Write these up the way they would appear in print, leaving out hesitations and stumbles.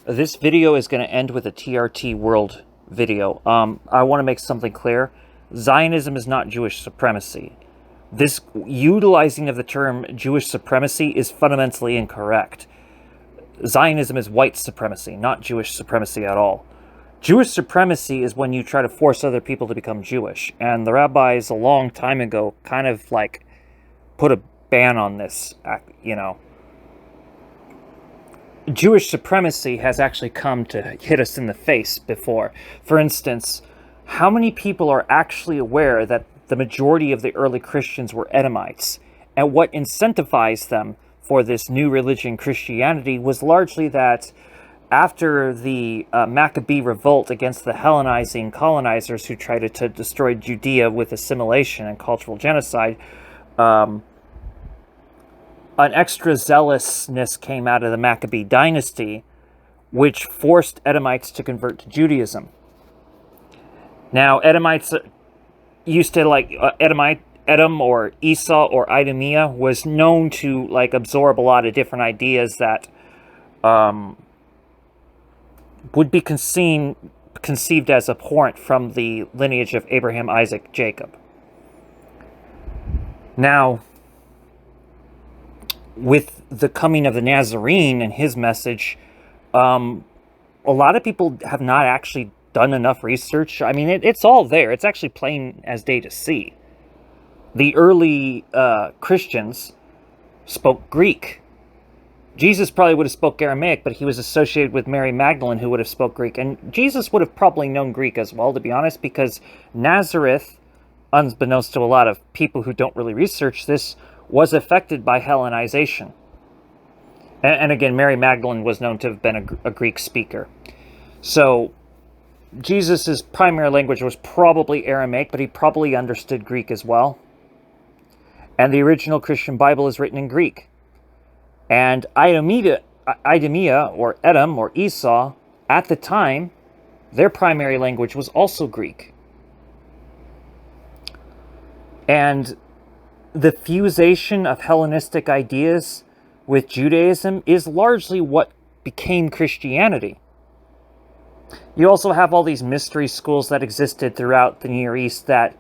This video is going to end with a TRT World video. I want to make something clear. Zionism is not Jewish supremacy. This utilizing of the term Jewish supremacy is fundamentally incorrect. Zionism is white supremacy, not Jewish supremacy at all. Jewish supremacy is when you try to force other people to become Jewish. And the rabbis a long time ago kind of like put a ban on this, you know. Jewish supremacy has actually come to hit us in the face before. For instance, how many people are actually aware that the majority of the early Christians were Edomites? And what incentivized them for this new religion, Christianity, was largely that after the Maccabee revolt against the Hellenizing colonizers who tried to destroy Judea with assimilation and cultural genocide, an extra zealousness came out of the Maccabee dynasty, which forced Edomites to convert to Judaism. Now, Edomites used to like Edom or Esau or Idumea was known to like absorb a lot of different ideas that would be conceived as abhorrent from the lineage of Abraham, Isaac, Jacob. Now, with the coming of the Nazarene and his message, a lot of people have not actually done enough research. I mean, it's all there. It's actually plain as day to see. The early Christians spoke Greek. Jesus probably would have spoke Aramaic, but he was associated with Mary Magdalene, who would have spoke Greek. And Jesus would have probably known Greek as well, to be honest, because Nazareth, unbeknownst to a lot of people who don't really research this, was affected by Hellenization. And again, Mary Magdalene was known to have been a Greek speaker. So Jesus' primary language was probably Aramaic, but he probably understood Greek as well. And the original Christian Bible is written in Greek. And Idumea or Edom or Esau, at the time, their primary language was also Greek. And the fusation of Hellenistic ideas with Judaism is largely what became Christianity. You also have all these mystery schools that existed throughout the Near East that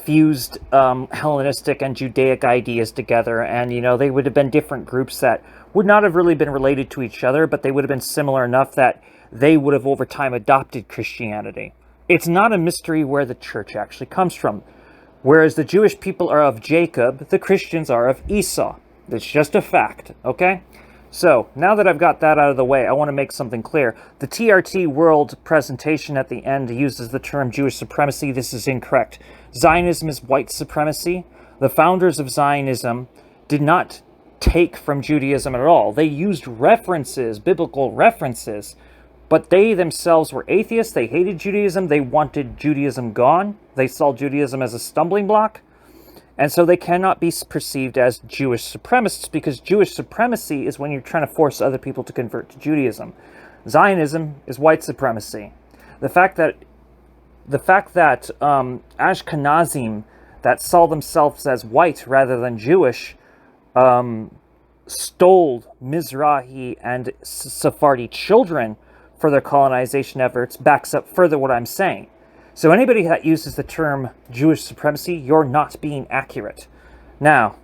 fused Hellenistic and Judaic ideas together, and they would have been different groups that would not have really been related to each other, but they would have been similar enough that they would have over time adopted Christianity. It's not a mystery where the church actually comes from. Whereas the Jewish people are of Jacob, the Christians are of Esau. It's just a fact, okay? So, now that I've got that out of the way, I want to make something clear. The TRT World presentation at the end uses the term Jewish supremacy. This is incorrect. Zionism is white supremacy. The founders of Zionism did not take from Judaism at all. They used references, biblical references, but they themselves were atheists. They hated Judaism. They wanted Judaism gone. They saw Judaism as a stumbling block. And so they cannot be perceived as Jewish supremacists, because Jewish supremacy is when you're trying to force other people to convert to Judaism. Zionism is white supremacy. The fact that Ashkenazim that saw themselves as white rather than Jewish stole Mizrahi and Sephardi children for their colonization efforts backs up further what I'm saying. So anybody that uses the term Jewish supremacy, you're not being accurate. Now,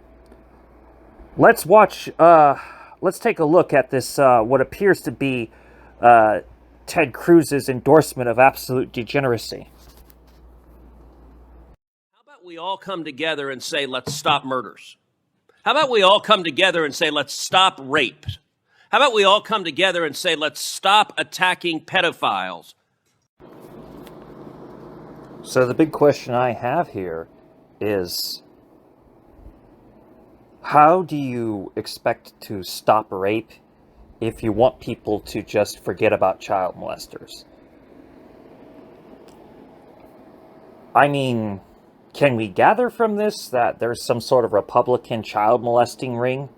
let's take a look at this, what appears to be Ted Cruz's endorsement of absolute degeneracy. How about we all come together and say, let's stop murders? How about we all come together and say, let's stop rape? How about we all come together and say, let's stop attacking pedophiles? So the big question I have here is, how do you expect to stop rape if you want people to just forget about child molesters? I mean, can we gather from this that there's some sort of Republican child molesting ring?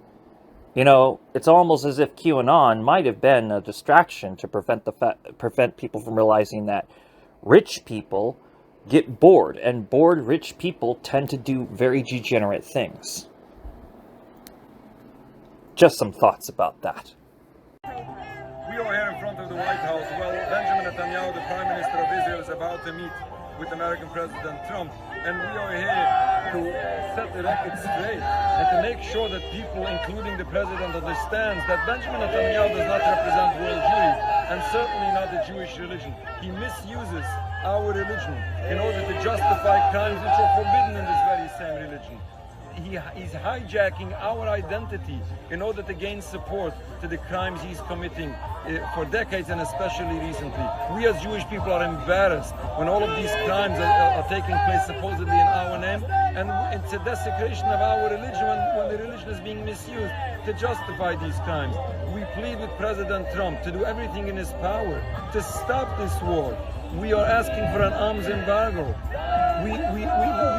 It's almost as if QAnon might have been a distraction to prevent people from realizing that rich people get bored, and bored rich people tend to do very degenerate things. Just some thoughts about that. We are here in front of the Netanyahu, the Prime Minister of Israel, is about to meet with American President Trump, and we are here to set the record straight and to make sure that people, including the President, understands that Benjamin Netanyahu does not represent world Jewry, and certainly not the Jewish religion. He misuses our religion in order to justify crimes which are forbidden in this very same religion. He's hijacking our identity in order to gain support to the crimes he's committing for decades, and especially recently. We as Jewish people are embarrassed when all of these crimes are taking place supposedly in our name, and it's a desecration of our religion when the religion is being misused to justify these crimes. We plead with President Trump to do everything in his power to stop this war. We are asking for an arms embargo. We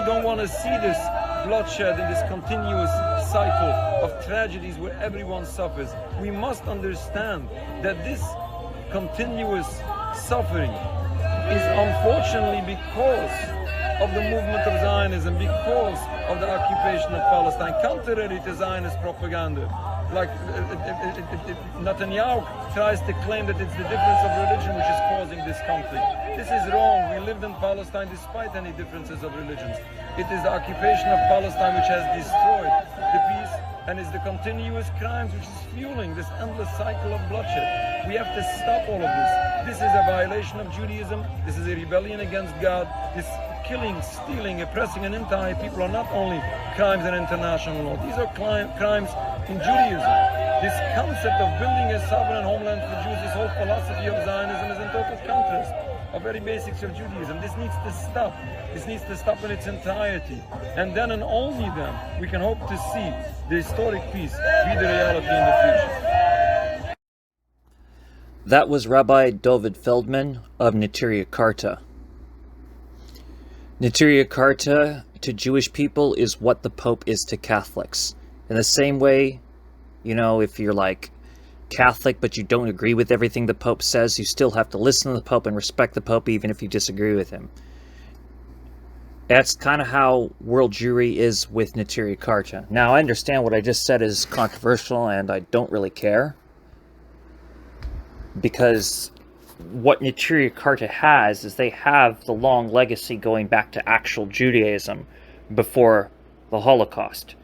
don't want to see this bloodshed in this continuous cycle of tragedies where everyone suffers. We must understand that this continuous suffering is unfortunately because of the movement of Zionism, because of the occupation of Palestine, contrary to Zionist propaganda. Like Netanyahu tries to claim that it's the difference of religion which is causing this conflict. This is wrong. We lived in Palestine despite any differences of religions. It is the occupation of Palestine which has destroyed the peace, and is the continuous crimes which is fueling this endless cycle of bloodshed. We have to stop all of this. This is a violation of Judaism. This is a rebellion against God. This killing, stealing, oppressing an entire people are not only crimes in international law. These are crimes in Judaism. This concept of building a sovereign homeland for Jews, this whole philosophy of Zionism is in total contrast of very basics of Judaism. This needs to stop. This needs to stop in its entirety. And then and only then we can hope to see the historic peace be the reality in the future. That was Rabbi David Feldman of Neturei Karta. Neturei Karta to Jewish people is what the Pope is to Catholics. In the same way, you know, if you're like Catholic but you don't agree with everything the Pope says, you still have to listen to the Pope and respect the Pope even if you disagree with him. That's kind of how world Jewry is with Neturei Karta. Now, I understand what I just said is controversial and I don't really care, because what Neturei Karta has is they have the long legacy going back to actual Judaism before the Holocaust.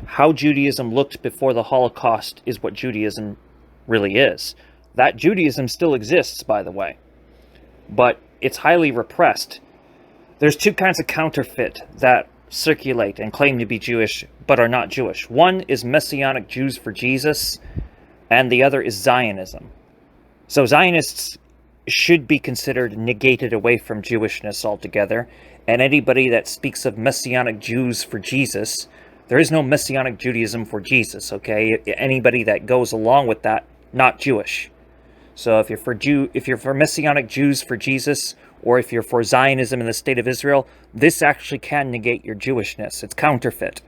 How Judaism looked before the Holocaust is what Judaism really is. That Judaism still exists, by the way, but it's highly repressed. There's two kinds of counterfeit that circulate and claim to be Jewish but are not Jewish. One is Messianic Jews for Jesus, and the other is Zionism. So Zionists should be considered negated away from Jewishness altogether, and anybody that speaks of Messianic Jews for Jesus, there is no Messianic Judaism for Jesus, okay? Anybody that goes along with that, not Jewish. So if you're for Messianic Jews for Jesus, or if you're for Zionism in the State of Israel, this actually can negate your Jewishness. It's counterfeit.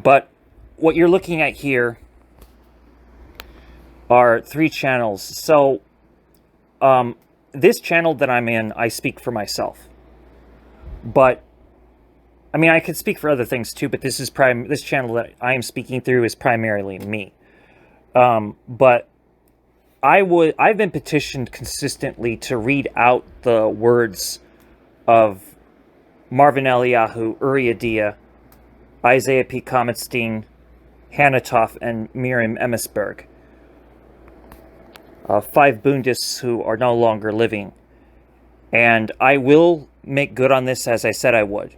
But what you're looking at here are 3 channels. So this channel that I'm in, I speak for myself. But I mean, I could speak for other things too, but this channel that I am speaking through is primarily me. But I've been petitioned consistently to read out the words of Marvin Eliyahu, Uri Adia, Isaiah P. Kametstein, Hanatoff, and Miriam Emmesberg. 5 Bundists who are no longer living. And I will make good on this as I said I would.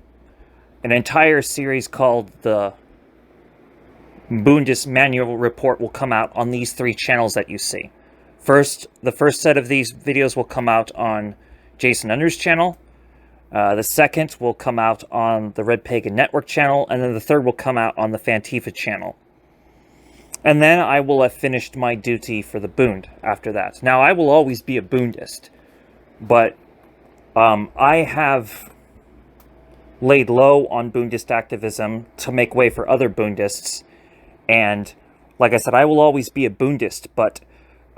An entire series called the Bundist Manual Report will come out on these 3 channels that you see. The first set of these videos will come out on Jason Under's channel. The second will come out on the Red Pagan Network channel, and then the third will come out on the Fantifa channel. And then I will have finished my duty for the Bund after that. Now, I will always be a Bundist, but I have laid low on Bundist activism to make way for other Bundists, and like I said, I will always be a Bundist, but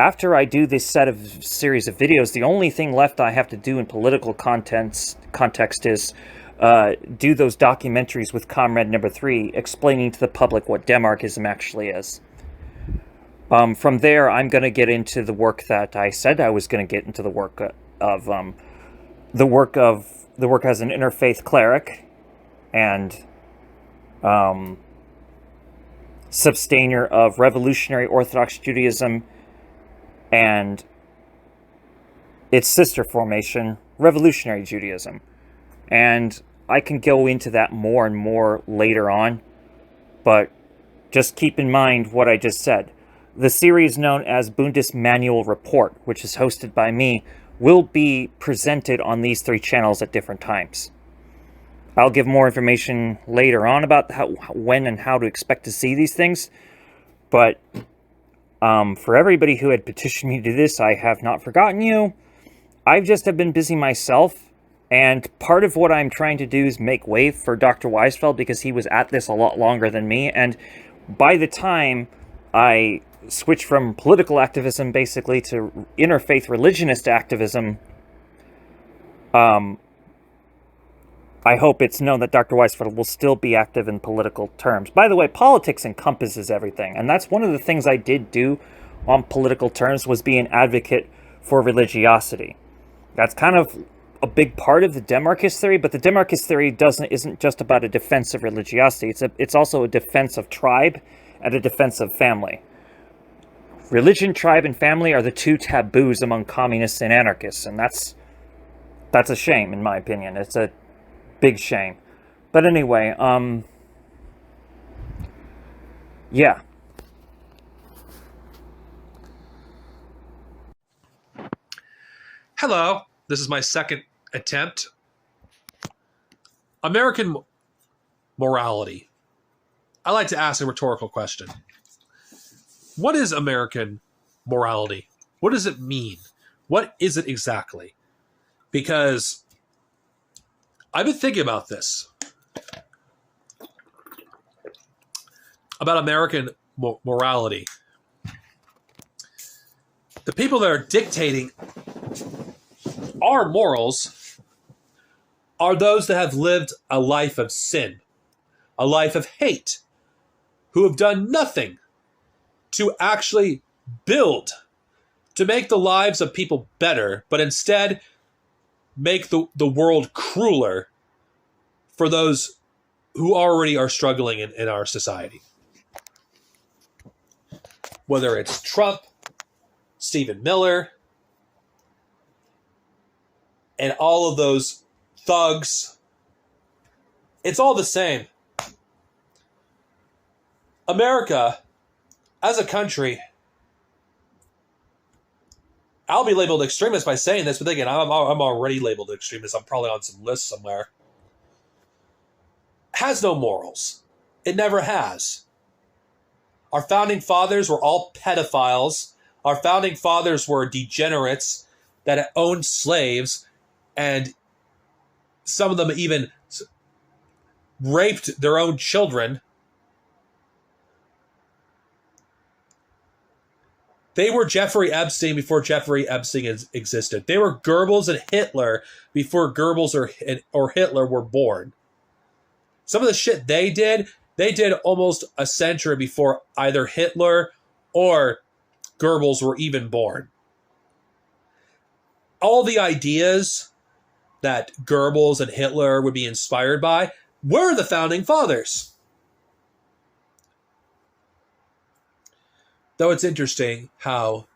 after I do this series of videos, the only thing left I have to do in political context is do those documentaries with Comrade Number 3 explaining to the public what Demarchism actually is. From there, I'm going to get into the work that I said I was going to get into, the work of the work as an interfaith cleric and sustainer of revolutionary Orthodox Judaism and its sister formation, Revolutionary Judaism. And I can go into that more and more later on, but just keep in mind what I just said. The series known as Bundesmanual Report, which is hosted by me, will be presented on these 3 channels at different times. I'll give more information later on about when and how to expect to see these things, but for everybody who had petitioned me to do this, I have not forgotten you. I just have been busy myself, and part of what I'm trying to do is make way for Dr. Weisfeld, because he was at this a lot longer than me, and by the time I switched from political activism, basically, to interfaith religionist activism, I hope it's known that Dr. Weisfeld will still be active in political terms. By the way, politics encompasses everything, and that's one of the things I did do on political terms, was be an advocate for religiosity. That's kind of a big part of the Demarchist theory, but the Demarchist theory isn't just about a defense of religiosity. It's also a defense of tribe and a defense of family. Religion, tribe, and family are the 2 taboos among communists and anarchists, and that's a shame, in my opinion. It's a big shame. But anyway, yeah. Hello, this is my second attempt. American morality. I like to ask a rhetorical question. What is American morality? What does it mean? What is it exactly? Because I've been thinking about this. About American morality. The people that are dictating our morals are those that have lived a life of sin, a life of hate, who have done nothing to actually build, to make the lives of people better, but instead make the world crueler for those who already are struggling in our society. Whether it's Trump, Stephen Miller, and all of those thugs, it's all the same. America, as a country, I'll be labeled extremist by saying this, but again, I'm already labeled extremist. I'm probably on some list somewhere. Has no morals. It never has. Our founding fathers were all pedophiles. Our founding fathers were degenerates that owned slaves, and some of them even raped their own children. They were Jeffrey Epstein before Jeffrey Epstein existed. They were Goebbels and Hitler before Goebbels or Hitler were born. Some of the shit they did almost a century before either Hitler or Goebbels were even born. All the ideas that Goebbels and Hitler would be inspired by were the founding fathers. Though it's interesting how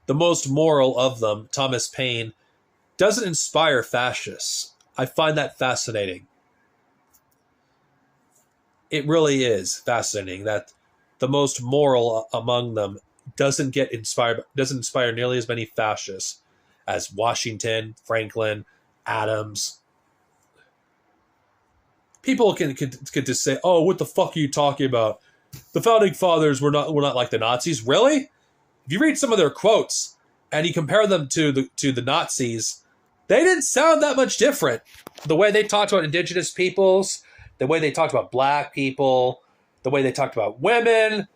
the most moral of them, Thomas Paine, doesn't inspire fascists. I find that fascinating. It really is fascinating that the most moral among them doesn't inspire nearly as many fascists as Washington, Franklin, Adams. People can just say, "Oh, what the fuck are you talking about? The founding fathers were not like the Nazis." Really? If you read some of their quotes and you compare them to the Nazis, they didn't sound that much different. The way they talked about indigenous peoples, the way they talked about black people, the way they talked about women.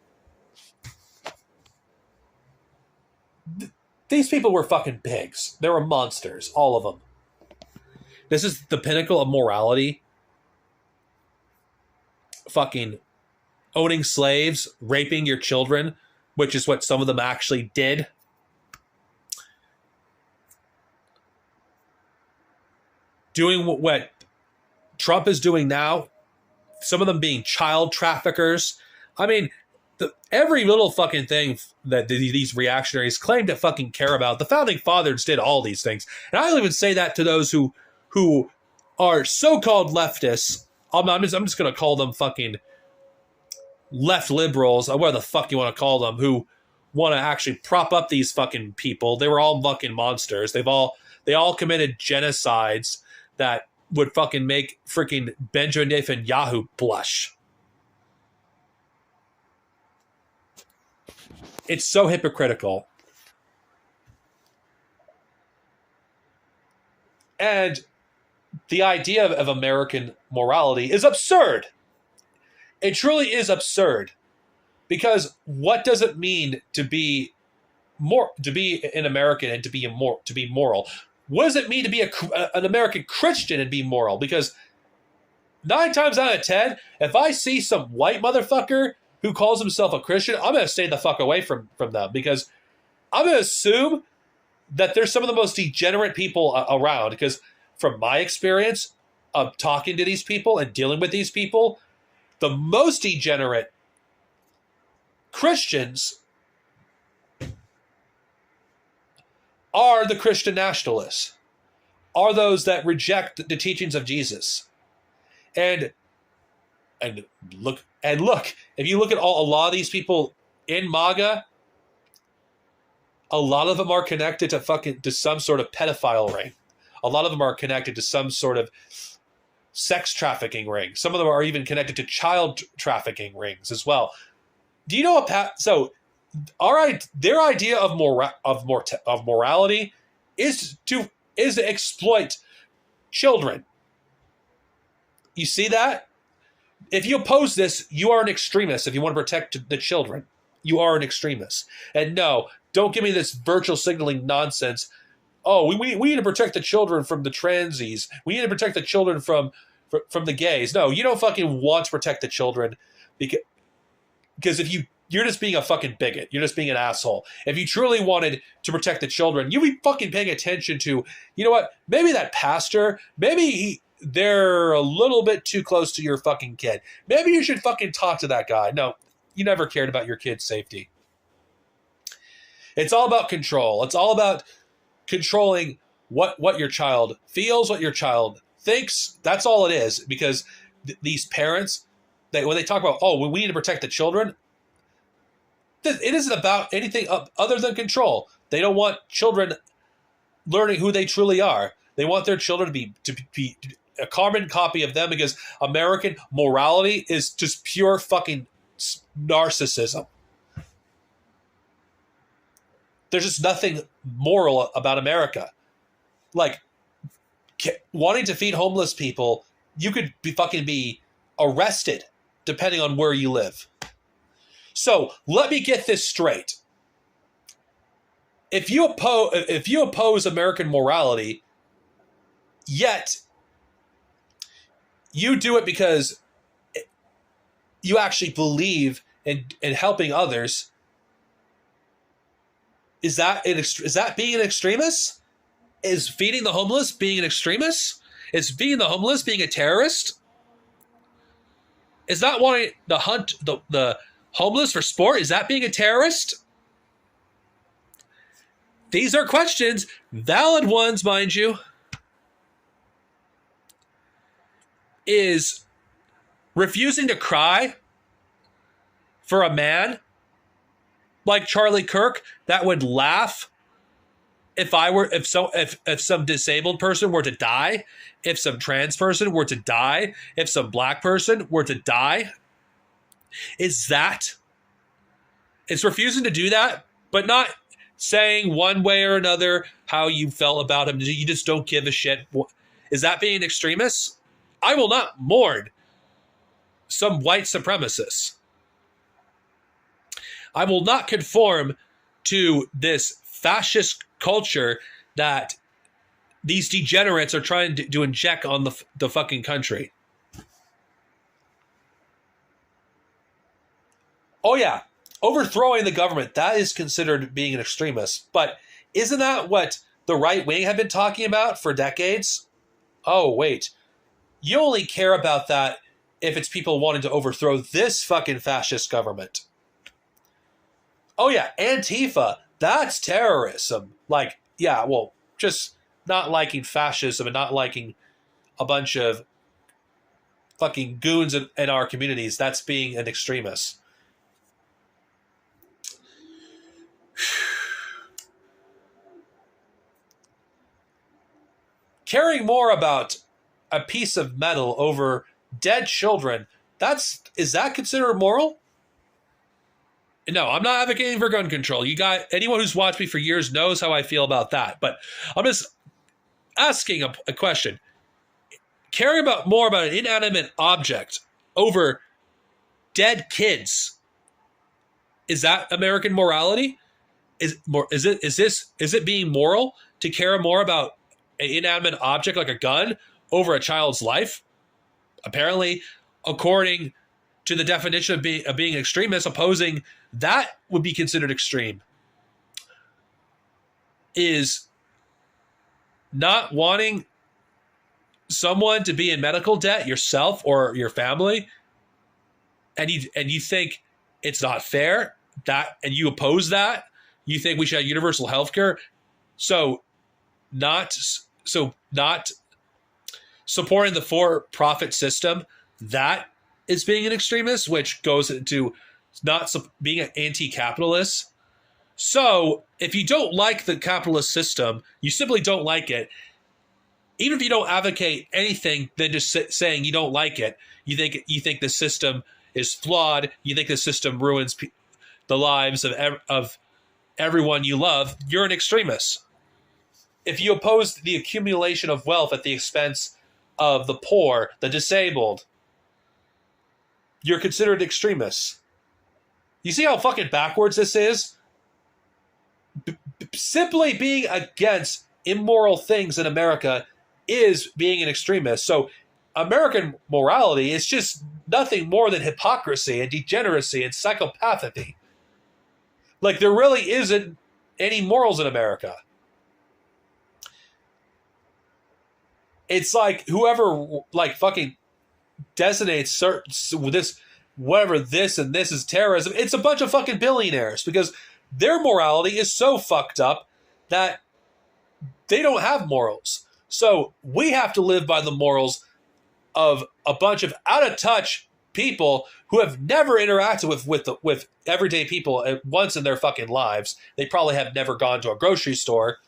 These people were fucking pigs. They were monsters, all of them. This is the pinnacle of morality. fucking owning slaves, raping your children, which is what some of them actually did. Doing what Trump is doing now, some of them being child traffickers. I mean, every little fucking thing that these reactionaries claim to fucking care about, the founding fathers did all these things. And I'll even say that to those who are so-called leftists. I'm just going to call them fucking left liberals, or whatever the fuck you want to call them, who want to actually prop up these fucking people. They were all fucking monsters. They all committed genocides that would fucking make freaking Benjamin Netanyahu blush. It's so hypocritical. And the idea of American morality is absurd. It truly is absurd. Because what does it mean to be an American and to be moral? What does it mean to be an American Christian and be moral? Because 9 times out of 10, if I see some white motherfucker who calls himself a Christian, I'm going to stay the fuck away from them, because I'm going to assume that they're some of the most degenerate people around. Because from my experience of talking to these people and dealing with these people, the most degenerate Christians are the Christian nationalists, are those that reject the teachings of Jesus. And look, if you look at a lot of these people in MAGA, a lot of them are connected to some sort of pedophile ring. A lot of them are connected to some sort of sex trafficking ring. Some of them are even connected to child trafficking rings as well. Do you know their idea of morality is to exploit children. You see that? If you oppose this, you are an extremist. If you want to protect the children, you are an extremist. And no, don't give me this virtual signaling nonsense. Oh, we need to protect the children from the transies. We need to protect the children from the gays. No, you don't fucking want to protect the children, because if you're just being a fucking bigot. You're just being an asshole. If you truly wanted to protect the children, you'd be fucking paying attention to, you know what, maybe that pastor, they're a little bit too close to your fucking kid. Maybe you should fucking talk to that guy. No, you never cared about your kid's safety. It's all about control. It's all about controlling what your child feels, what your child thinks. That's all it is. Because these parents, when they talk about, oh, we need to protect the children, it isn't about anything other than control. They don't want children learning who they truly are. They want their children to be a carbon copy of them, because American morality is just pure fucking narcissism. There's just nothing moral about America. Like, wanting to feed homeless people, you could be arrested depending on where you live. So let me get this straight. If you oppose American morality, yet you do it because you actually believe in helping others, is that being an extremist? Is feeding the homeless being an extremist? Is feeding the homeless being a terrorist? Is not wanting to hunt the homeless for sport, is that being a terrorist? These are questions, valid ones, mind you. Is refusing to cry for a man like Charlie Kirk that would laugh if some disabled person were to die, if some trans person were to die, if some black person were to die? It's refusing to do that, but not saying one way or another how you felt about him. You just don't give a shit. Is that being an extremist? I will not mourn some white supremacists. I will not conform to this fascist culture that these degenerates are trying to inject on the fucking country. Oh, yeah. Overthrowing the government, that is considered being an extremist. But isn't that what the right wing have been talking about for decades? Oh, wait. You only care about that if it's people wanting to overthrow this fucking fascist government. Oh, yeah. Antifa, that's terrorism. Like, yeah, well, just not liking fascism and not liking a bunch of fucking goons in our communities, that's being an extremist. Caring more about a piece of metal over dead children, is that considered moral? No, I'm not advocating for gun control. Anyone who's watched me for years knows how I feel about that. But I'm just asking a question. Caring more about an inanimate object over dead kids, is that American morality? Is it being moral to care more about an inanimate object like a gun over a child's life? Apparently, according to the definition of being an extremist, opposing that would be considered extreme. Is not wanting someone to be in medical debt, yourself or your family, and you think it's not fair, and you oppose that. You think we should have universal health care. So not supporting the for-profit system, that is being an extremist, which goes into not being an anti-capitalist. So if you don't like the capitalist system, you simply don't like it. Even if you don't advocate anything than just saying you don't like it, you think the system is flawed, you think the system ruins the lives of everyone you love, you're an extremist. If you oppose the accumulation of wealth at the expense of the poor, the disabled, you're considered extremists. You see how fucking backwards this is? Simply being against immoral things in America is being an extremist. So American morality is just nothing more than hypocrisy and degeneracy and psychopathy. Like, there really isn't any morals in America. It's like whoever like fucking designates this, whatever this and this is terrorism, it's a bunch of fucking billionaires, because their morality is so fucked up that they don't have morals. So we have to live by the morals of a bunch of out-of-touch people who have never interacted with everyday people once in their fucking lives. They probably have never gone to a grocery store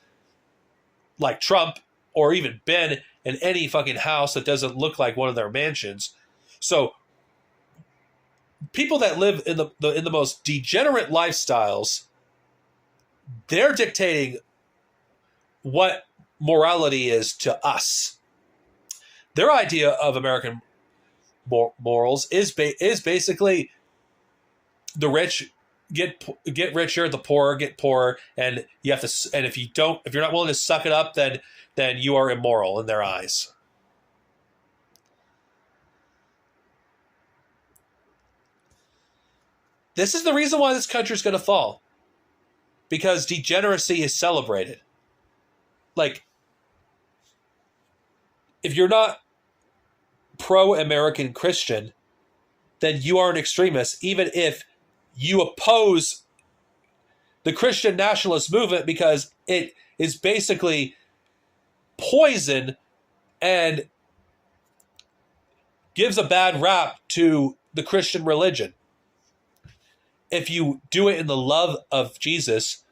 like Trump, or even been in any fucking house that doesn't look like one of their mansions. So people that live in the most degenerate lifestyles, they're dictating what morality is to us. Their idea of American morals is basically the rich get richer, the poor get poorer, and you have to. And if you're not willing to suck it up, then you are immoral in their eyes. This is the reason why this country is going to fall, because degeneracy is celebrated. Like, if you're not pro-American Christian, then you are an extremist, even if you oppose the Christian nationalist movement, because it is basically poison and gives a bad rap to the Christian religion. If you do it in the love of Jesus,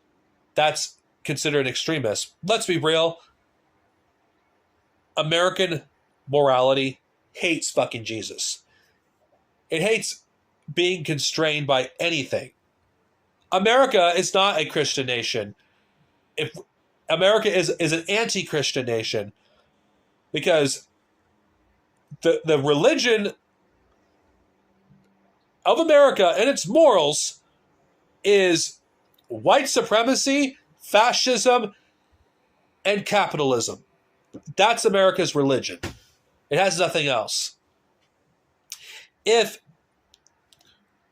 that's considered an extremist. Let's be real. American morality hates fucking Jesus. It hates being constrained by anything. America is not a Christian nation. If America is an anti-Christian nation, because the religion of America and its morals is white supremacy, fascism, and capitalism. That's America's religion. It has nothing else. If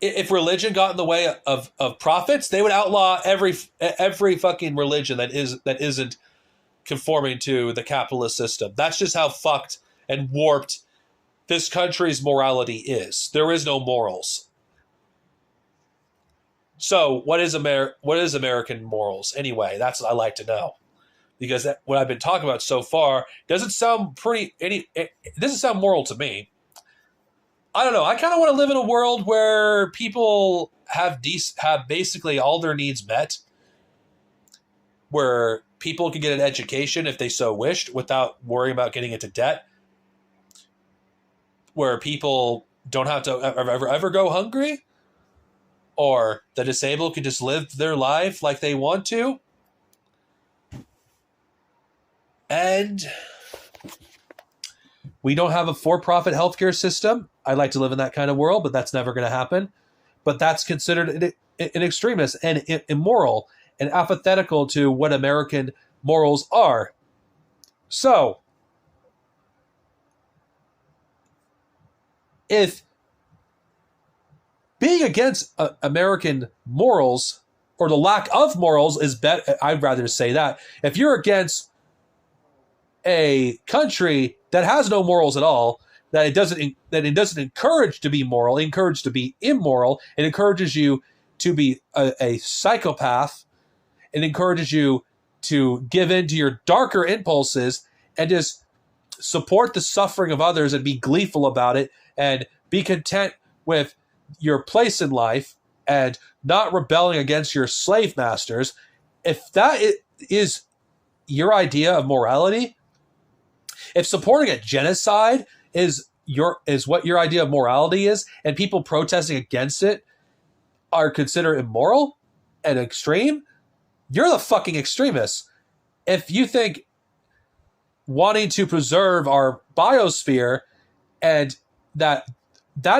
if religion got in the way of profits, they would outlaw every fucking religion that isn't conforming to the capitalist system. That's just how fucked and warped this country's morality is. There is no morals. So what is American morals anyway? That's what I like to know, because what I've been talking about so far doesn't sound it doesn't sound moral to me. I don't know. I kind of want to live in a world where people have basically all their needs met, where people can get an education if they so wished without worrying about getting into debt, where people don't have to ever go hungry, or the disabled can just live their life like they want to. And we don't have a for-profit healthcare system. I'd like to live in that kind of world, but that's never going to happen. But that's considered an extremist and immoral and antithetical to what American morals are. So, if being against American morals, or the lack of morals, is better, I'd rather say that. If you're against a country that has no morals at all, that it doesn't encourage to be moral, encourage to be immoral, it encourages you to be a psychopath, it encourages you to give in to your darker impulses and just support the suffering of others and be gleeful about it and be content with your place in life and not rebelling against your slave masters. If that is your idea of morality, if supporting a genocide is what your idea of morality is, and people protesting against it are considered immoral and extreme, you're the fucking extremist. If you think wanting to preserve our biosphere and that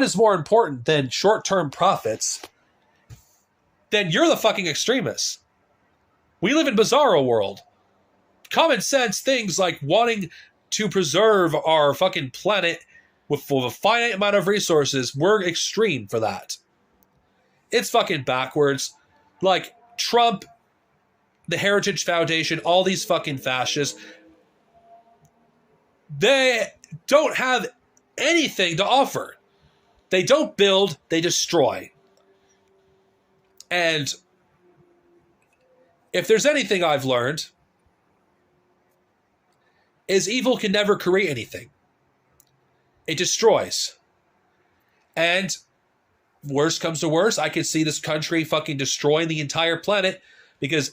is more important than short-term profits, then you're the fucking extremist. We live in bizarro world. Common sense things like wanting to preserve our fucking planet with a finite amount of resources, we're extreme for that. It's fucking backwards. Like Trump, the Heritage Foundation, all these fucking fascists, they don't have anything to offer. They don't build, they destroy. And if there's anything I've learned, is evil can never create anything. It destroys. And worst comes to worst, I could see this country fucking destroying the entire planet because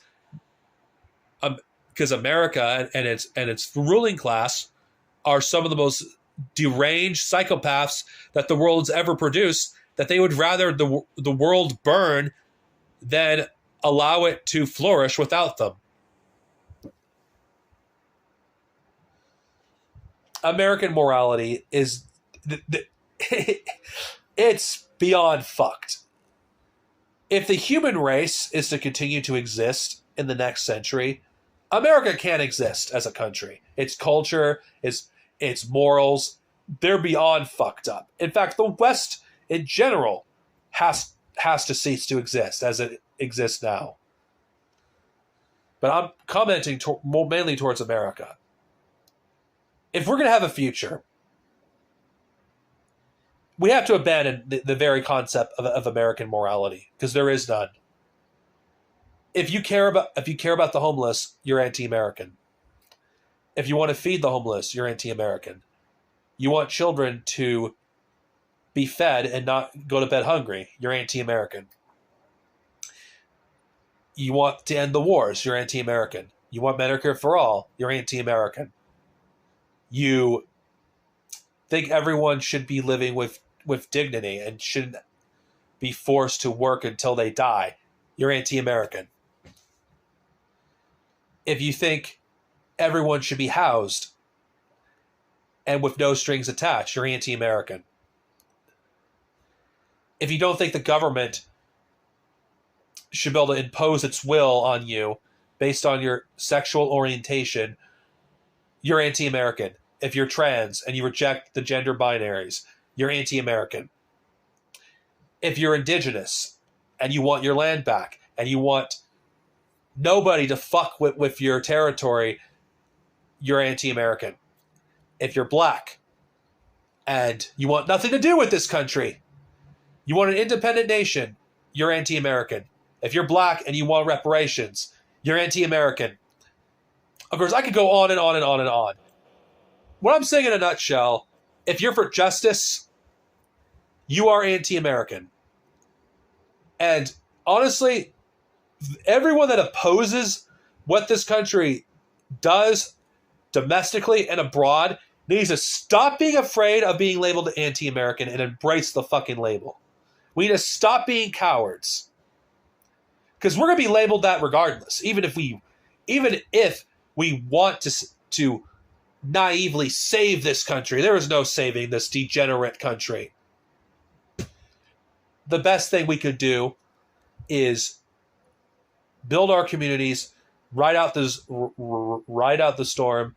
America and its ruling class are some of the most deranged psychopaths that the world's ever produced, that they would rather the world burn than allow it to flourish without them. American morality is it's beyond fucked. If the human race is to continue to exist in the next century, America can't exist as a country. Its culture, its morals, they're beyond fucked up. In fact, the West in general has to cease to exist as it exists now. But I'm commenting mainly towards America. If we're going to have a future, we have to abandon the very concept of American morality, because there is none. If you care about the homeless, you're anti-American. If you want to feed the homeless, you're anti-American. You want children to be fed and not go to bed hungry, you're anti-American. You want to end the wars, you're anti-American. You want Medicare for all, you're anti-American. You think everyone should be living with dignity and shouldn't be forced to work until they die, you're anti-American. If you think everyone should be housed and with no strings attached, you're anti-American. If you don't think the government should be able to impose its will on you based on your sexual orientation, you're anti-American. If you're trans and you reject the gender binaries, you're anti-American. if you're indigenous and you want your land back and you want nobody to fuck with your territory, you're anti-American. If you're black and you want nothing to do with this country, you want an independent nation, you're anti-American. If you're black and you want reparations, you're anti-American. Of course, I could go on and on and on and on. What I'm saying in a nutshell, if you're for justice, you are anti-American. And honestly, everyone that opposes what this country does domestically and abroad needs to stop being afraid of being labeled anti-American and embrace the fucking label. We need to stop being cowards. Because we're going to be labeled that regardless, even if we want to naively save this country. There is no saving this degenerate country. The best thing we could do is build our communities, ride out the storm,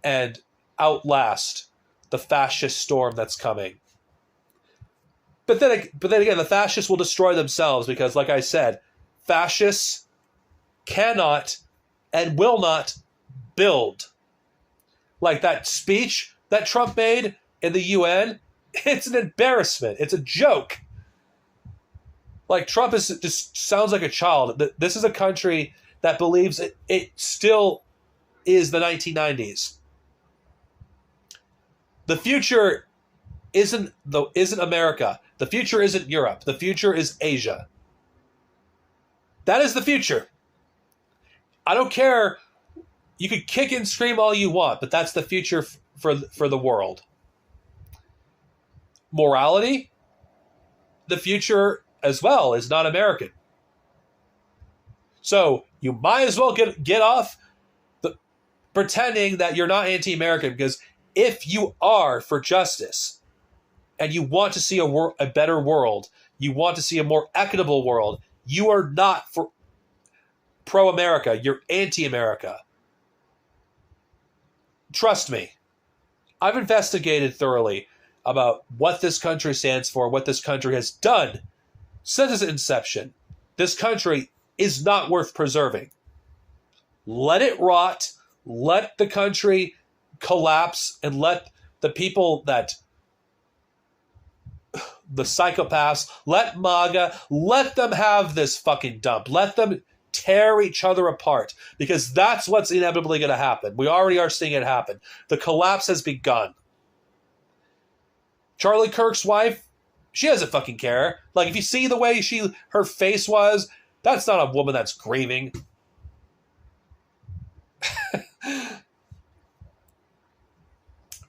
and outlast the fascist storm that's coming. But then again, the fascists will destroy themselves because, like I said, fascists cannot and will not build. Like that speech that Trump made in the UN, it's an embarrassment. It's a joke. Like, Trump just sounds like a child. This is a country that believes it still is the 1990s. The future isn't America. The future isn't Europe. The future is Asia. That is the future. I don't care. You could kick and scream all you want, but that's the future for the world. Morality, the future as well is not American. So you might as well get off pretending that you're not anti-American, because if you are for justice and you want to see a better world, you want to see a more equitable world, you are not for pro-America, you're anti-America. Trust me, I've investigated thoroughly about what this country stands for, what this country has done since its inception. This country is not worth preserving. Let it rot, let the country collapse, and let the people the psychopaths, let MAGA, let them have this fucking dump. Let them tear each other apart, because that's what's inevitably going to happen. We already are seeing it happen. The collapse has begun. Charlie Kirk's wife, she doesn't fucking care. Like, if you see the way her face was, that's not a woman that's grieving.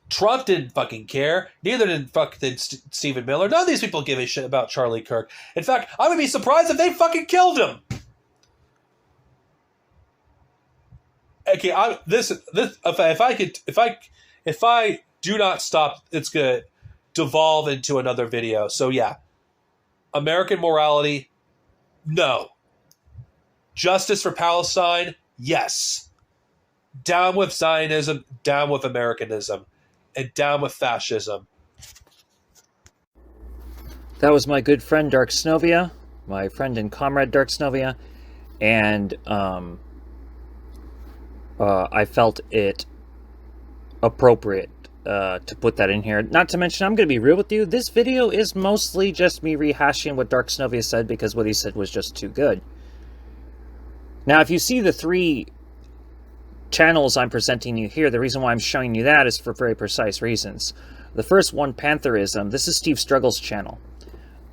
Trump didn't fucking care. Neither did Stephen Miller. None of these people give a shit about Charlie Kirk. In fact, I would be surprised if they fucking killed him. Okay, if I do not stop, it's gonna devolve into another video. So yeah, American morality, no. Justice for Palestine, yes. Down with Zionism, down with Americanism, and down with fascism. That was my good friend Dark Snovia, my friend and comrade Dark Snovia, and I felt it appropriate to put that in here. Not to mention, I'm going to be real with you, this video is mostly just me rehashing what Dark Snovia said, because what he said was just too good. Now, if you see the three channels I'm presenting you here, the reason why I'm showing you that is for very precise reasons. The first one, Pantherism, this is Steve Struggle's channel.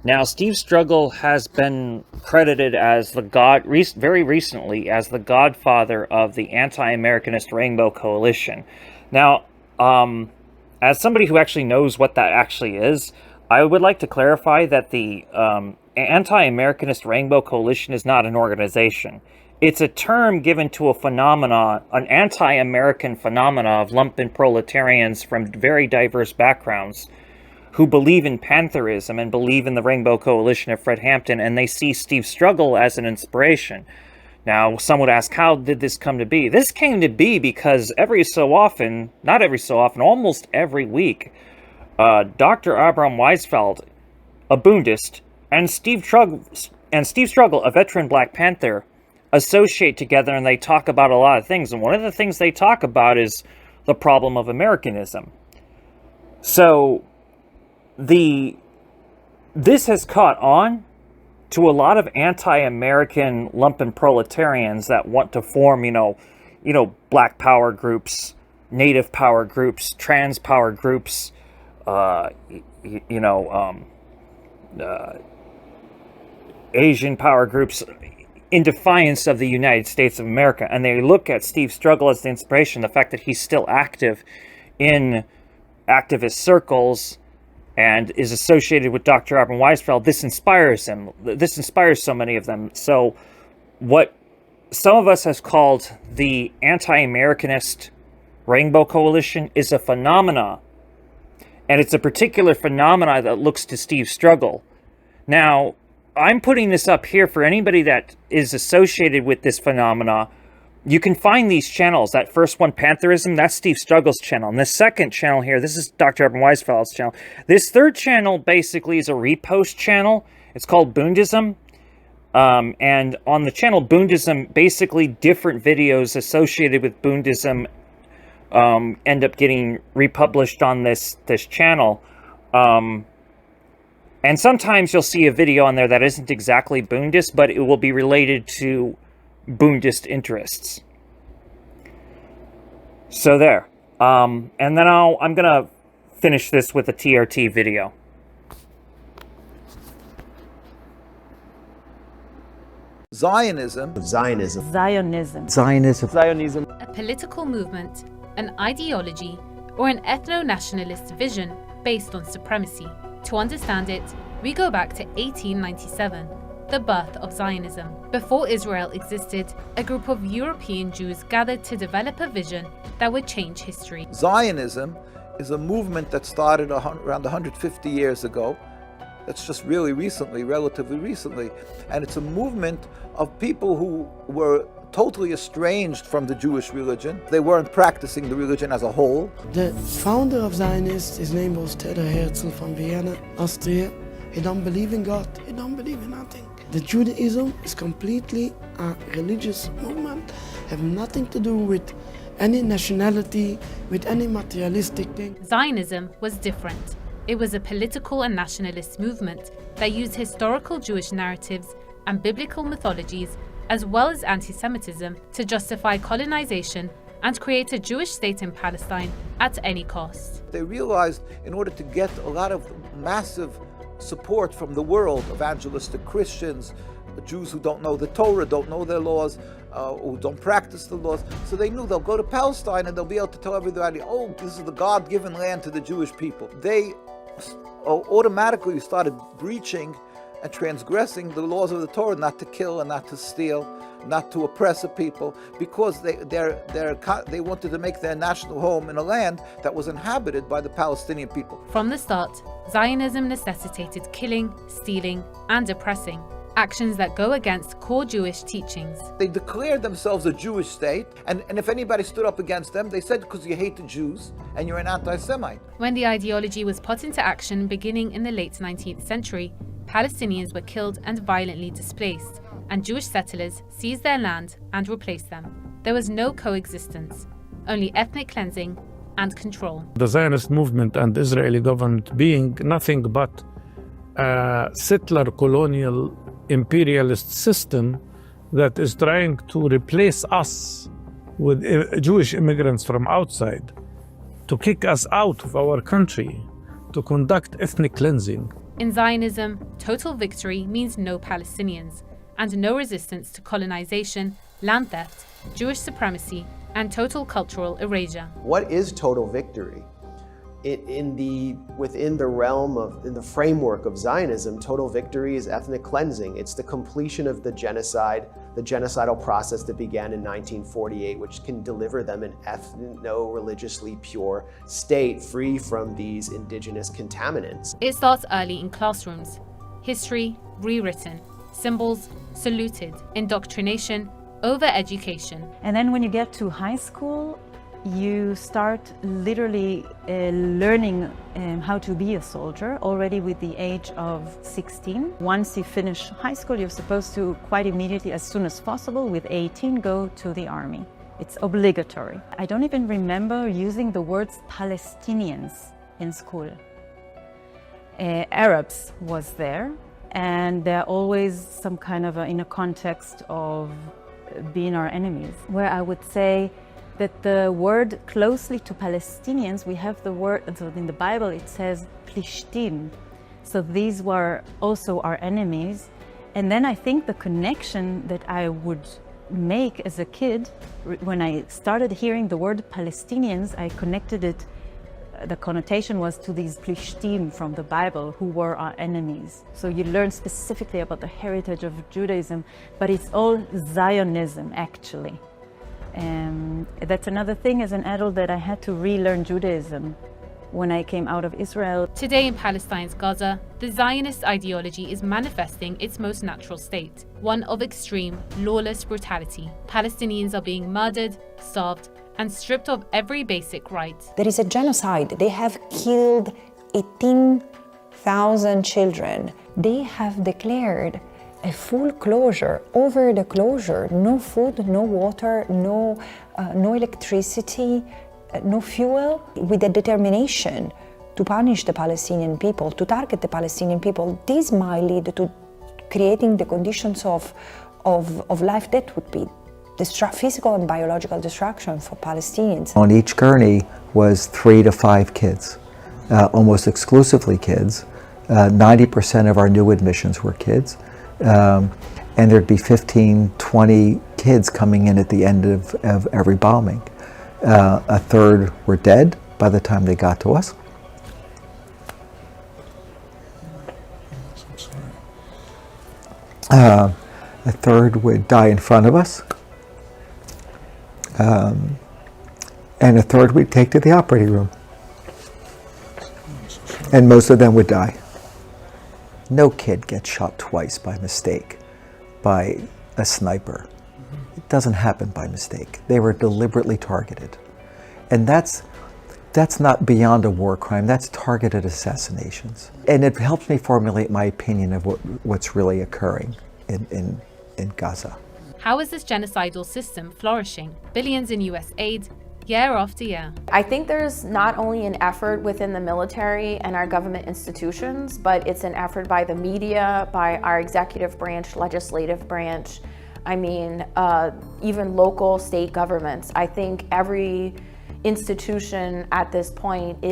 Now, Steve Struggle has been credited as very recently as the godfather of the anti-Americanist Rainbow Coalition. Now, as somebody who actually knows what that actually is, I would like to clarify that the anti-Americanist Rainbow Coalition is not an organization. It's a term given to a phenomenon, an anti-American phenomena of lumpen proletarians from very diverse backgrounds who believe in Pantherism and believe in the Rainbow Coalition of Fred Hampton, and they see Steve Struggle as an inspiration. Now, some would ask, how did this come to be? This came to be because every so often, not every so often, almost every week, Dr. Abraham Weisfeld, a Bundist, and Steve Struggle, a veteran Black Panther, associate together, and they talk about a lot of things. And one of the things they talk about is the problem of Americanism. So this has caught on to a lot of anti-American lumpen proletarians that want to form, Black power groups, Native power groups, trans power groups, Asian power groups, in defiance of the United States of America. And they look at Steve Struggle as the inspiration, the fact that he's still active in activist circles and is associated with Dr. Robin Weisfeld. This inspires him. This inspires so many of them. So what some of us has called the anti-Americanist Rainbow Coalition is a phenomena. And it's a particular phenomena that looks to Steve Struggle. Now, I'm putting this up here for anybody that is associated with this phenomena. You can find these channels. That first one, Pantherism, that's Steve Struggle's channel. And the second channel here, this is Dr. Evan Weisfeld's channel. This third channel basically is a repost channel. It's called Boondism. And on the channel Boondism, basically different videos associated with Boondism end up getting republished on this channel. And sometimes you'll see a video on there that isn't exactly Boondist, but it will be related to Boondist interests. So there. And then I'm going to finish this with a TRT video. Zionism. A political movement, an ideology, or an ethno-nationalist vision based on supremacy. To understand it, we go back to 1897, the birth of Zionism. Before Israel existed, a group of European Jews gathered to develop a vision that would change history. Zionism is a movement that started around 150 years ago. That's just really recently, relatively recently. And it's a movement of people who were totally estranged from the Jewish religion. They weren't practicing the religion as a whole. The founder of Zionists, his name was Theodor Herzl from Vienna, Austria. He don't believe in God, he don't believe in nothing. The Judaism is completely a religious movement, have nothing to do with any nationality, with any materialistic thing. Zionism was different. It was a political and nationalist movement that used historical Jewish narratives and biblical mythologies, as well as anti-Semitism, to justify colonization and create a Jewish state in Palestine at any cost. They realized in order to get a lot of massive support from the world, evangelistic Christians, Jews who don't know the Torah, don't know their laws, who don't practice the laws, so they knew they'll go to Palestine and they'll be able to tell everybody, oh, this is the God-given land to the Jewish people. They automatically started breaching and transgressing the laws of the Torah, not to kill and not to steal, not to oppress a people, because they wanted to make their national home in a land that was inhabited by the Palestinian people. From the start, Zionism necessitated killing, stealing, and oppressing, actions that go against core Jewish teachings. They declared themselves a Jewish state, and if anybody stood up against them, they said, because you hate the Jews and you're an anti-Semite. When the ideology was put into action beginning in the late 19th century, Palestinians were killed and violently displaced, and Jewish settlers seized their land and replaced them. There was no coexistence, only ethnic cleansing and control. The Zionist movement and the Israeli government being nothing but a settler colonial imperialist system that is trying to replace us with Jewish immigrants from outside, to kick us out of our country, to conduct ethnic cleansing. In Zionism, total victory means no Palestinians, and no resistance to colonization, land theft, Jewish supremacy, and total cultural erasure. What is total victory? In the framework of Zionism, total victory is ethnic cleansing. It's the completion of the genocidal process that began in 1948, which can deliver them an ethno-religiously pure state free from these indigenous contaminants. It starts early in classrooms. History rewritten, symbols saluted, indoctrination over education. And then when you get to high school, You start literally learning how to be a soldier already with the age of 16. Once you finish high school, you're supposed to quite immediately, as soon as possible, with 18, go to the army. It's obligatory. I don't even remember using the words Palestinians in school. Arabs was there, and they're always some kind of in a context of being our enemies, where I would say that the word closely to Palestinians, we have the word, so in the Bible it says Plishtim. So these were also our enemies. And then I think the connection that I would make as a kid, when I started hearing the word Palestinians, I connected it, the connotation was to these Plishtim from the Bible, who were our enemies. So you learn specifically about the heritage of Judaism, but it's all Zionism actually. That's another thing as an adult, that I had to relearn Judaism when I came out of Israel. Today in Palestine's Gaza, the Zionist ideology is manifesting its most natural state, one of extreme, lawless brutality. Palestinians are being murdered, starved, and stripped of every basic right. There is a genocide. They have killed 18,000 children. They have declared a full closure, over the closure, no food, no water, no electricity, no fuel, with the determination to punish the Palestinian people, to target the Palestinian people. This might lead to creating the conditions of life that would be physical and biological destruction for Palestinians. On each gurney was 3 to 5 kids, almost exclusively kids. 90% of our new admissions were kids. And there'd be 15, 20 kids coming in at the end of every bombing. A third were dead by the time they got to us. A third would die in front of us. And a third we'd take to the operating room. And most of them would die. No kid gets shot twice by mistake by a sniper. It doesn't happen by mistake. They were deliberately targeted. And that's not beyond a war crime, that's targeted assassinations. And it helps me formulate my opinion of what's really occurring in Gaza. How is this genocidal system flourishing? Billions in US aid, year after year. I think there's not only an effort within the military and our government institutions, but it's an effort by the media, by our executive branch, legislative branch. I mean, even local state governments. I think every institution at this point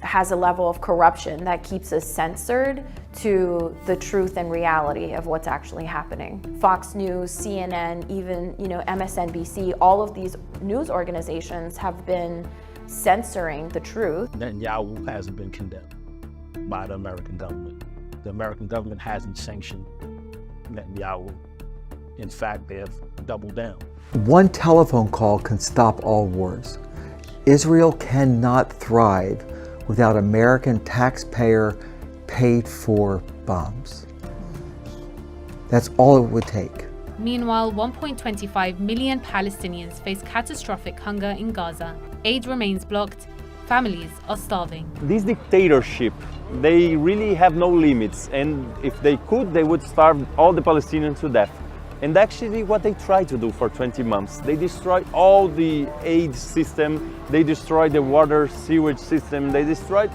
has a level of corruption that keeps us censored to the truth and reality of what's actually happening. Fox News, CNN, even MSNBC, all of these news organizations have been censoring the truth. Netanyahu hasn't been condemned by the American government. The American government hasn't sanctioned Netanyahu. In fact, they have doubled down. One telephone call can stop all wars. Israel cannot thrive without American taxpayer paid for bombs. That's all it would take. Meanwhile, 1.25 million Palestinians face catastrophic hunger in Gaza. Aid remains blocked. Families are starving. This dictatorship, they really have no limits, and if they could, they would starve all the Palestinians to death. And actually what they tried to do for 20 months, they destroyed all the aid system, they destroyed the water sewage system, they destroyed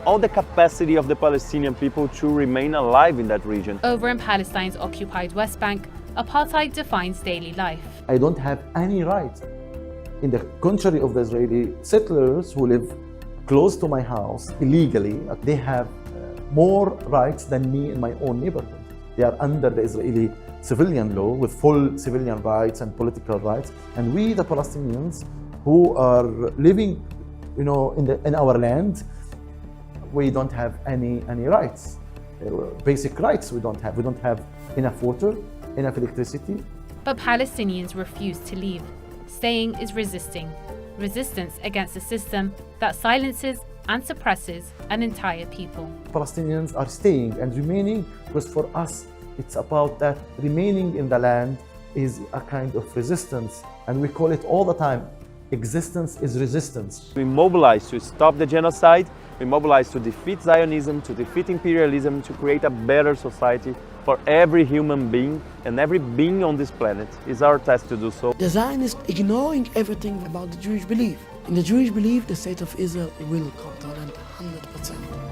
all the capacity of the Palestinian people to remain alive in that region. Over in Palestine's occupied West Bank, apartheid defines daily life. I don't have any right, in the contrary of the Israeli settlers who live close to my house illegally. They have more rights than me in my own neighborhood. They are under the Israeli civilian law with full civilian rights and political rights, and we, the Palestinians who are living, in our land, we don't have any rights, basic rights. We don't have enough water, enough electricity. But Palestinians refuse to leave. Staying is resisting. Resistance against a system that silences and suppresses an entire people. Palestinians are staying and remaining because for us, it's about that remaining in the land is a kind of resistance, and we call it all the time existence is resistance. We mobilize to stop the genocide, we mobilize to defeat Zionism, to defeat imperialism, to create a better society for every human being and every being on this planet. It's our task to do so. The Zionists ignoring everything about the Jewish belief. In the Jewish belief, the state of Israel will come to an end 100%.